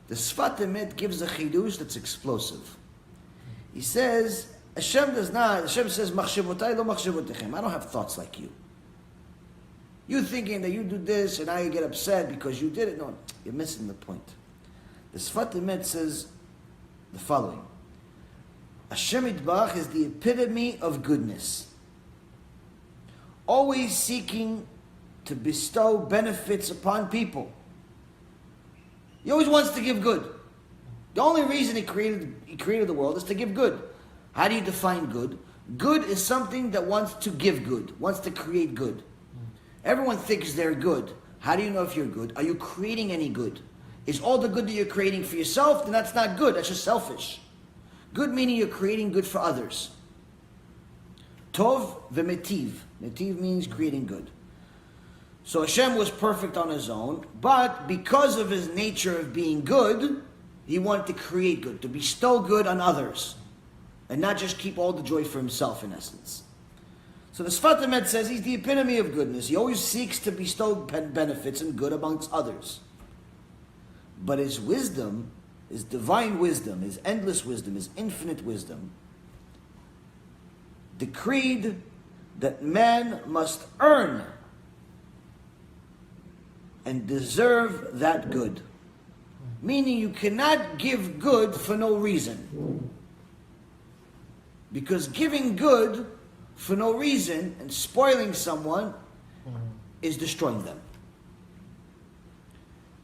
The Sfat Emet gives a chidush that's explosive. He says, Hashem says, Machshevotai lo machshevotechem. I don't have thoughts like you. You thinking that you do this and now you get upset because you did it. No, you're missing the point. The Sfat Emet says the following. Hashem Yitbarach is the epitome of goodness. Always seeking to bestow benefits upon people. He always wants to give good. The only reason he created the world is to give good. How do you define good? Good is something that wants to give good, wants to create good. Everyone thinks they're good. How do you know if you're good? Are you creating any good? Is all the good that you're creating for yourself? Then that's not good. That's just selfish. Good meaning you're creating good for others. Tov v'metiv. Metiv means creating good. So Hashem was perfect on his own, but because of his nature of being good, he wanted to create good, to bestow good on others, and not just keep all the joy for himself, in essence. So the Sfat Emet says he's the epitome of goodness. He always seeks to bestow benefits and good amongst others. But his wisdom, his divine wisdom, his endless wisdom, his infinite wisdom, decreed that man must earn and deserve that good. Meaning you cannot give good for no reason. Because giving good for no reason and spoiling someone is destroying them.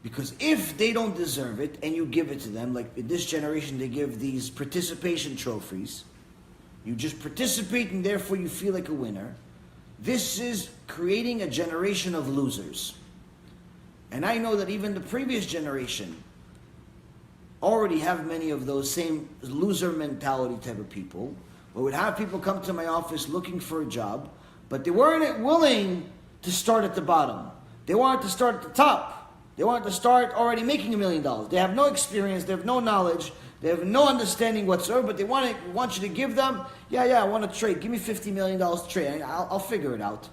Because if they don't deserve it and you give it to them, like in this generation they give these participation trophies, you just participate and therefore you feel like a winner, this is creating a generation of losers. And I know that even the previous generation already have many of those same loser mentality type of people, where would have people come to my office looking for a job, but they weren't willing to start at the bottom. They wanted to start at the top. They wanted to start already making $1 million. They have no experience, they have no knowledge, they have no understanding whatsoever, but they want you to give them, I want to trade. Give me $50 million to trade. I'll figure it out.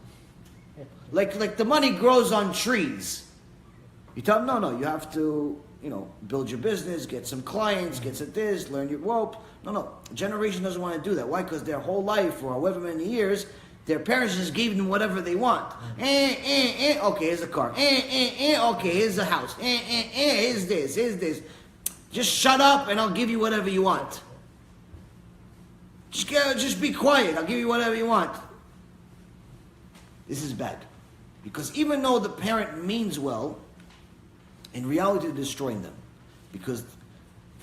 Like the money grows on trees. You tell them, no, you have to, build your business, get some clients, get some this, learn your rope. No. A generation doesn't want to do that. Why? Because their whole life, or however many years, their parents just gave them whatever they want. Okay, here's a car. Okay, here's a house. Here's this. Just shut up and I'll give you whatever you want. Just be quiet. I'll give you whatever you want. This is bad. Because even though the parent means well, in reality they're destroying them. Because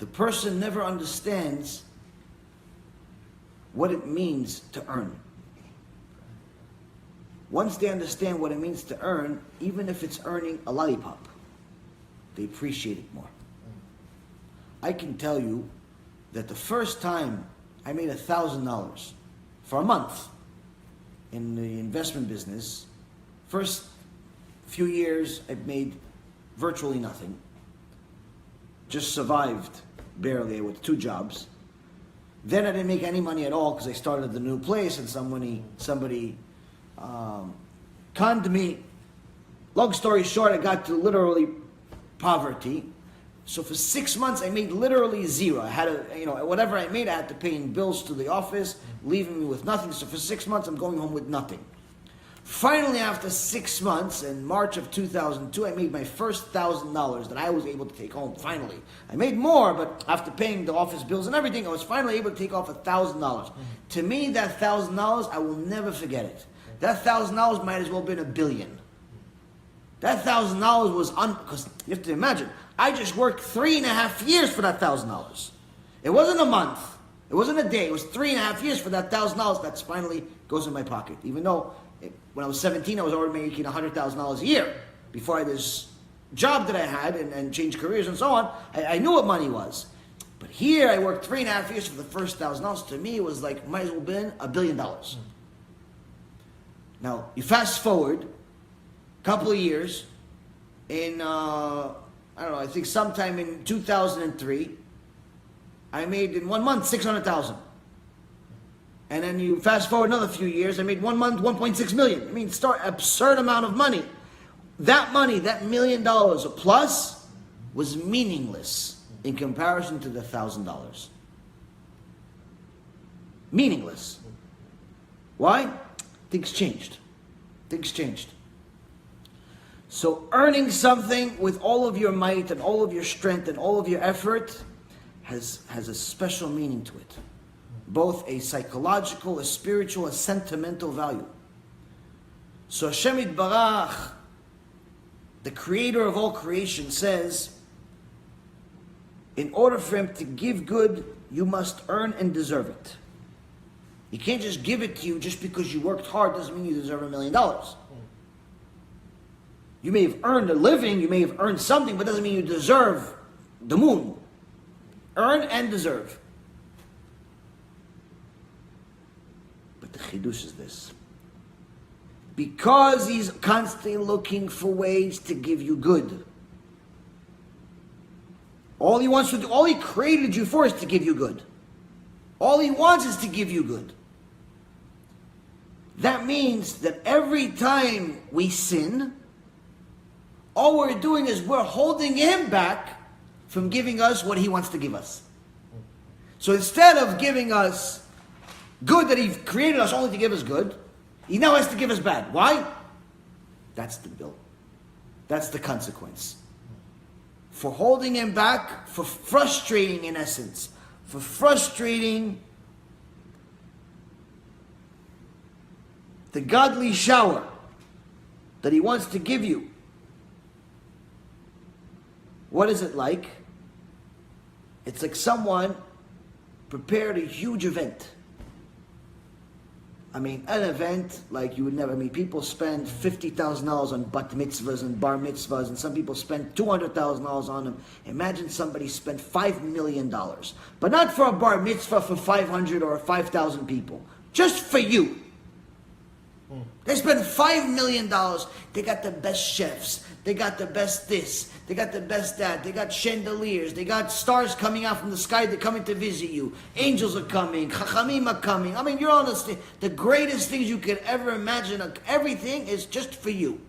the person never understands what it means to earn. Once they understand what it means to earn, even if it's earning a lollipop, they appreciate it more. I can tell you that the first time I made $1,000 for a month in the investment business, first few years I made virtually nothing. Just survived barely with 2 jobs. Then I didn't make any money at all because I started the new place and somebody conned me. Long story short, I got to literally poverty. So for 6 months, I made literally zero. I had whatever I made, I had to pay in bills to the office, leaving me with nothing. So for 6 months, I'm going home with nothing. Finally, after 6 months, in March of 2002, I made my first $1,000 that I was able to take home, finally. I made more, but after paying the office bills and everything, I was finally able to take off $1,000. To me, that $1,000, I will never forget it. That $1,000 might as well have been $1 billion. That $1,000 was, because you have to imagine, I just worked 3.5 years for that $1,000. It wasn't a month. It wasn't a day. It was 3.5 years for that $1,000 that finally goes in my pocket. Even though when I was 17, I was already making $100,000 a year. Before I had this job that I had and changed careers and so on, I knew what money was. But here, I worked 3.5 years for the first $1,000. To me, it was like, might as well have been $1 billion. Now, you fast forward a couple of years, in, I think sometime in 2003, I made in 1 month $600,000. And then you fast forward another few years, I made 1 month $1.6 million. I mean, absurd amount of money. That money, that $1 million plus, was meaningless in comparison to the $1,000. Meaningless. Why? Things changed. Things changed. So earning something with all of your might and all of your strength and all of your effort has a special meaning to it. Both a psychological, a spiritual, a sentimental value. So Hashem Yitbarach, the creator of all creation, says, in order for him to give good, you must earn and deserve it. He can't just give it to you just because you worked hard, doesn't mean you deserve $1 million. You may have earned a living, you may have earned something, but doesn't mean you deserve the moon. Earn and deserve. But the chidush is this. Because he's constantly looking for ways to give you good. All he wants to do, all he created you for is to give you good. All he wants is to give you good. That means that every time we sin, all we're doing is we're holding him back from giving us what he wants to give us. So instead of giving us good that he created us only to give us good, he now has to give us bad. Why? That's the bill. That's the consequence. For holding him back, for frustrating in essence, for frustrating the godly shower that he wants to give you. What is it like? It's like someone prepared a huge event. I mean, an event like you would never meet. People spend $50,000 on bat mitzvahs and bar mitzvahs, and some people spend $200,000 on them. Imagine somebody spent $5 million, but not for a bar mitzvah for 500 or 5,000 people, just for you. They spent $5 million. They got the best chefs. They got the best this. They got the best that. They got chandeliers. They got stars coming out from the sky. They're coming to visit you. Angels are coming. Chachamim are coming. I mean, you're honestly the greatest things you could ever imagine. Everything is just for you.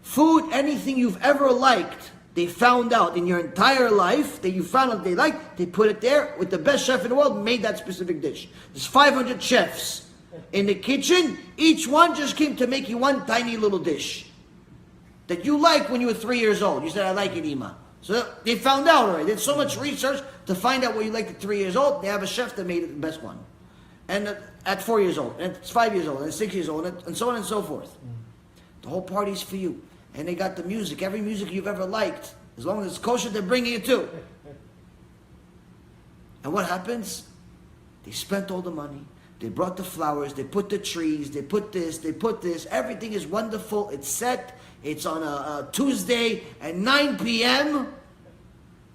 Food, anything you've ever liked, they found out in your entire life that you found out they liked. They put it there with the best chef in the world, made that specific dish. There's 500 chefs in the kitchen. Each one just came to make you one tiny little dish that you liked when you were 3 years old. You said, I like it, Ima. So they found out already. There's so much research to find out what you liked at 3 years old. They have a chef that made it the best one. And at 4 years old, and it's 5 years old, and 6 years old, and so on and so forth. The whole party's for you. And they got the music, every music you've ever liked. As long as it's kosher, they're bringing it too. And what happens? They spent all the money. They brought the flowers, they put the trees, they put this, they put this. Everything is wonderful. It's set. It's on a Tuesday at 9 p.m.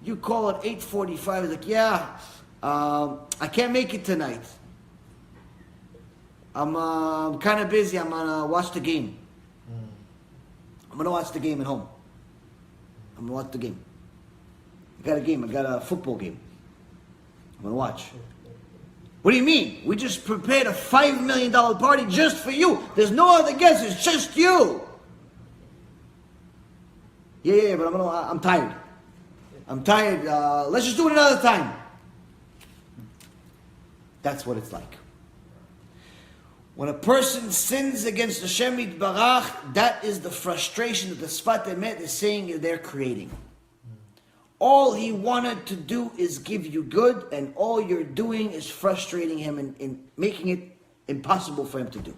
You call it 8:45. It's like, yeah, I can't make it tonight. I'm kind of busy. I'm going to watch the game. I'm going to watch the game at home. I'm going to watch the game. I got a game. I got a football game. I'm going to watch. What do you mean? We just prepared a $5 million party just for you. There's no other guests. It's just you. Yeah, but I'm tired. I'm tired. Let's just do it another time. That's what it's like. When a person sins against Hashem Yitbarach, that is the frustration that the Sfat Emet is saying they're creating. All he wanted to do is give you good, and all you're doing is frustrating him and making it impossible for him to do.